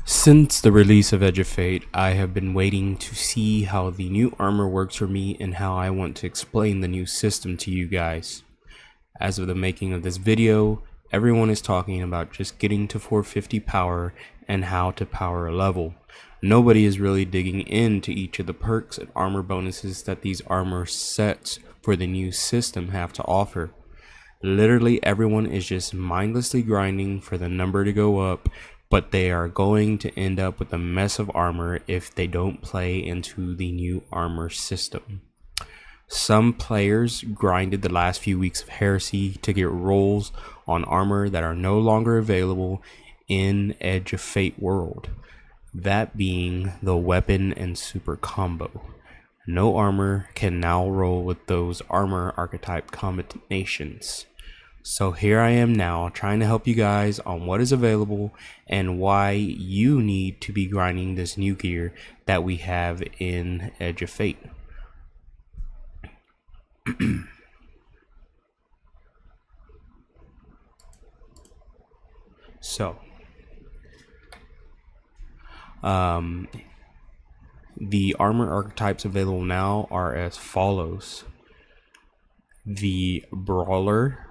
Since the release of Edge of Fate, I have been waiting to see how the new armor works for me and how I want to explain the new system to you guys. As of the making of this video, everyone is talking about just getting to 450 power and how to power a level. Nobody is really digging into each of the perks and armor bonuses that these armor sets for the new system have to offer. Literally everyone is just mindlessly grinding for the number to go up, but they are going to end up with a mess of armor if they don't play into the new armor system. Some players grinded the last few weeks of Heresy to get rolls on armor that are no longer available in Edge of Fate world, that being the weapon and super combo. No armor can now roll with those armor archetype combinations. So here I am now trying to help you guys on what is available and why you need to be grinding this new gear that we have in Edge of Fate. So, the armor archetypes available now are as follows. The Brawler.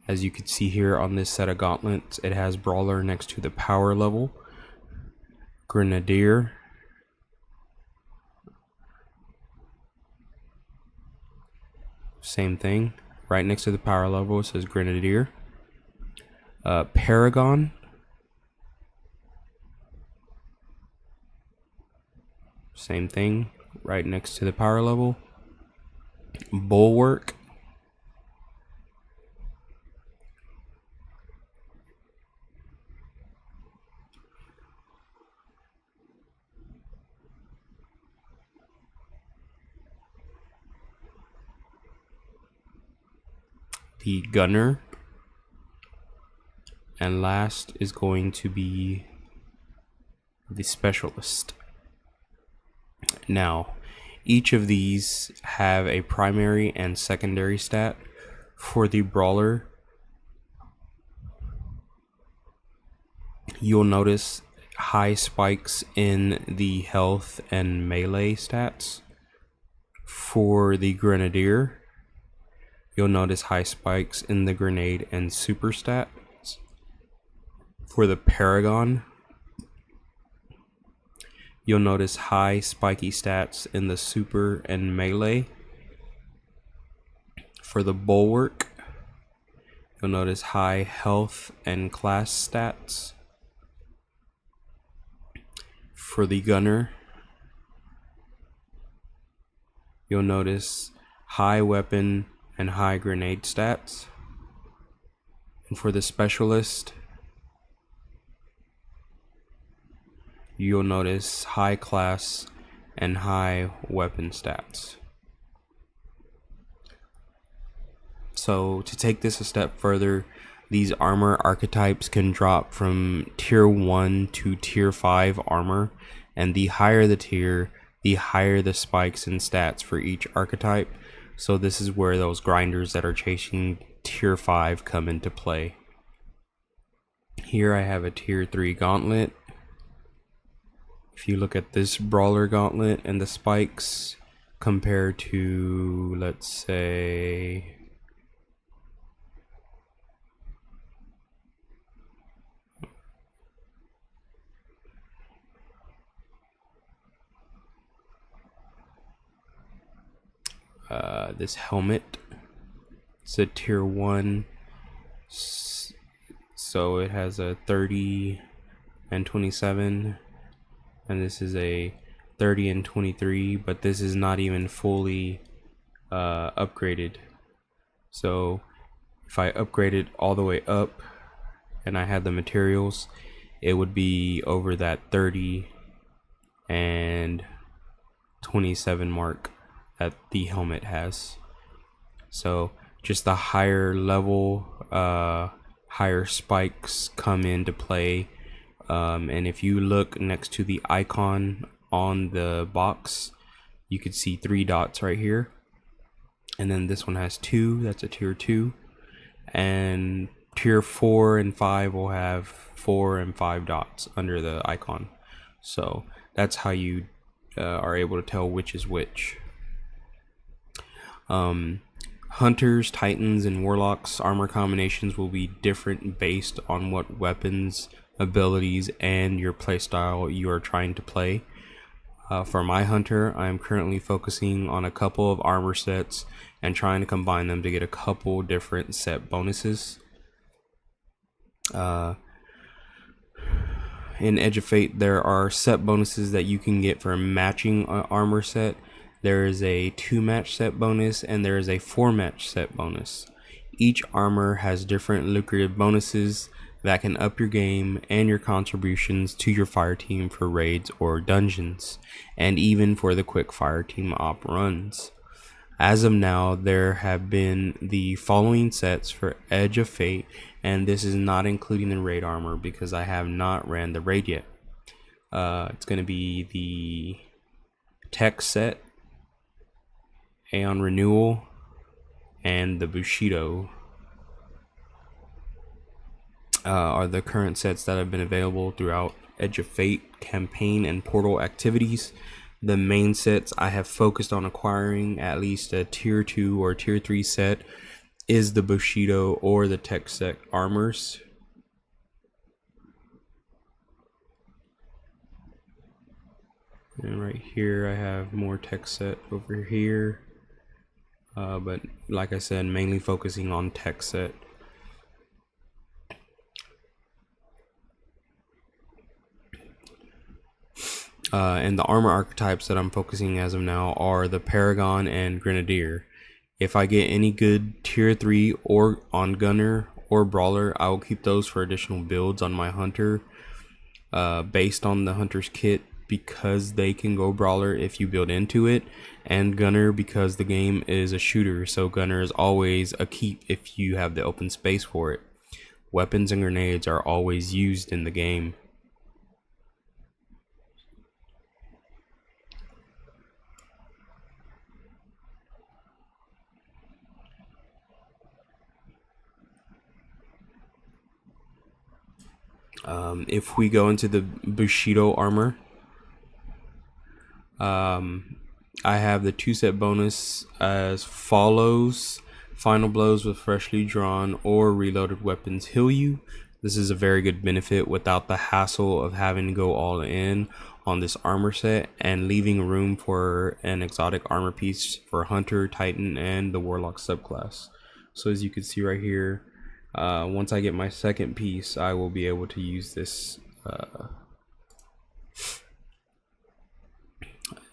As you can see here on this set of gauntlets, it has Brawler next to the power level. Grenadier. Same thing. Right next to the power level, it says Grenadier. Paragon. Same thing. Right next to the power level. Bulwark. The Gunner, and last is going to be the Specialist. Now, each of these have a primary and secondary stat. For the Brawler, you'll notice high spikes in the health and melee stats. For the Grenadier, you'll notice high spikes in the grenade and super stats. For the Paragon, you'll notice high spiky stats in the super and melee. For the Bulwark, you'll notice high health and class stats. For the Gunner, you'll notice high weapon and high grenade stats. And for the Specialist, you'll notice high class and high weapon stats. So to take this a step further, these armor archetypes can drop from tier 1 to tier 5 armor, and the higher the tier, the higher the spikes and stats for each archetype. So this is where those grinders that are chasing tier 5 come into play. Here I have a tier 3 gauntlet. If you look at this Brawler gauntlet and the spikes compared to, let's say, this helmet, it's a tier 1, so it has a 30 and 27, and this is a 30 and 23, but this is not even fully upgraded. So if I upgrade it all the way up and I had the materials, it would be over that 30 and 27 mark that the helmet has. So just the higher level, higher spikes come into play. And if you look next to the icon on the box, you could see 3 dots right here. And then this one has 2, that's a tier 2. And tier 4 and 5 will have 4 and 5 dots under the icon. So that's how you are able to tell which is which. Hunters, Titans, and Warlocks armor combinations will be different based on what weapons, abilities, and your playstyle you are trying to play. For my Hunter, I am currently focusing on a couple of armor sets and trying to combine them to get a couple different set bonuses. In Edge of Fate, there are set bonuses that you can get for matching an armor set. There is a 2-match set bonus and there is a 4-match set bonus. Each armor has different lucrative bonuses that can up your game and your contributions to your fire team for raids or dungeons, and even for the quick fire team op runs. As of now, there have been the following sets for Edge of Fate, and this is not including the raid armor because I have not ran the raid yet. It's going to be the Tech set, Aeon Renewal, and the Bushido are the current sets that have been available throughout Edge of Fate campaign and portal activities. The main sets I have focused on acquiring, at least a tier 2 or tier 3 set, is the Bushido or the Tech set armors. And right here I have more Tech set over here. But like I said, mainly focusing on Tech set. And the armor archetypes that I'm focusing as of now are the Paragon and Grenadier. If I get any good tier 3 or on Gunner or Brawler, I will keep those for additional builds on my Hunter based on the Hunter's kit, because they can go Brawler if you build into it, and Gunner because the game is a shooter, so Gunner is always a keep if you have the open space for it. Weapons and grenades are always used in the game. If we go into the Bushido armor, I have the 2-set bonus as follows. Final blows with freshly drawn or reloaded weapons heal you. This is a very good benefit without the hassle of having to go all in on this armor set and leaving room for an exotic armor piece for Hunter, Titan, and the Warlock subclass. So as you can see right here, once I get my second piece, I will be able to use this.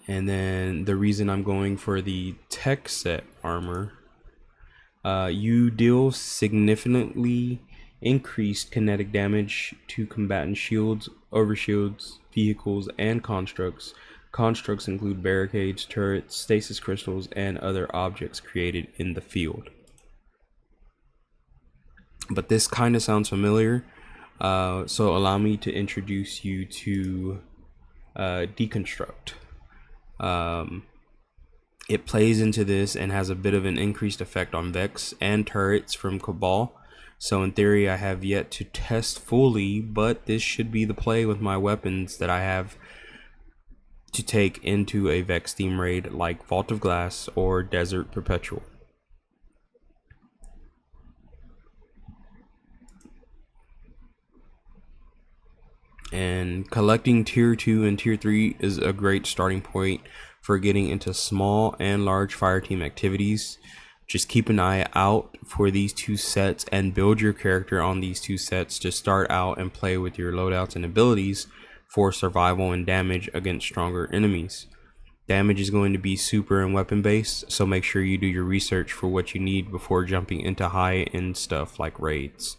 And then the reason I'm going for the Tech set armor, you deal significantly increased kinetic damage to combatant shields, overshields, vehicles, and constructs. Constructs include barricades, turrets, stasis crystals, and other objects created in the field. But this kind of sounds familiar, so allow me to introduce you to Deconstruct. It plays into this and has a bit of an increased effect on Vex and turrets from Cabal. So in theory, I have yet to test fully, but this should be the play with my weapons that I have to take into a Vex theme raid like Vault of Glass or Desert Perpetual. And collecting tier 2 and tier 3 is a great starting point for getting into small and large fireteam activities. Just keep an eye out for these 2 sets and build your character on these 2 sets to start out and play with your loadouts and abilities for survival and damage against stronger enemies. Damage is going to be super and weapon based, so make sure you do your research for what you need before jumping into high end stuff like raids.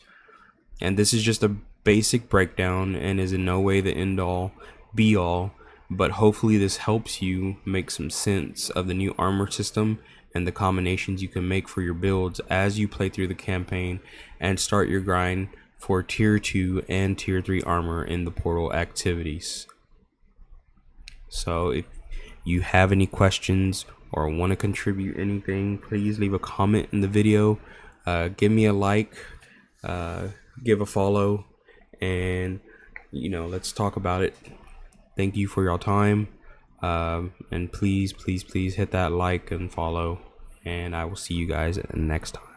And this is just a basic breakdown and is in no way the end all be all, but hopefully this helps you make some sense of the new armor system and the combinations you can make for your builds as you play through the campaign and start your grind for tier 2 and tier 3 armor in the portal activities. So if you have any questions or want to contribute anything, please leave a comment in the video. Give me a like. give a follow, and let's talk about it. Thank you for your time, and please hit that like and follow, and I will see you guys next time.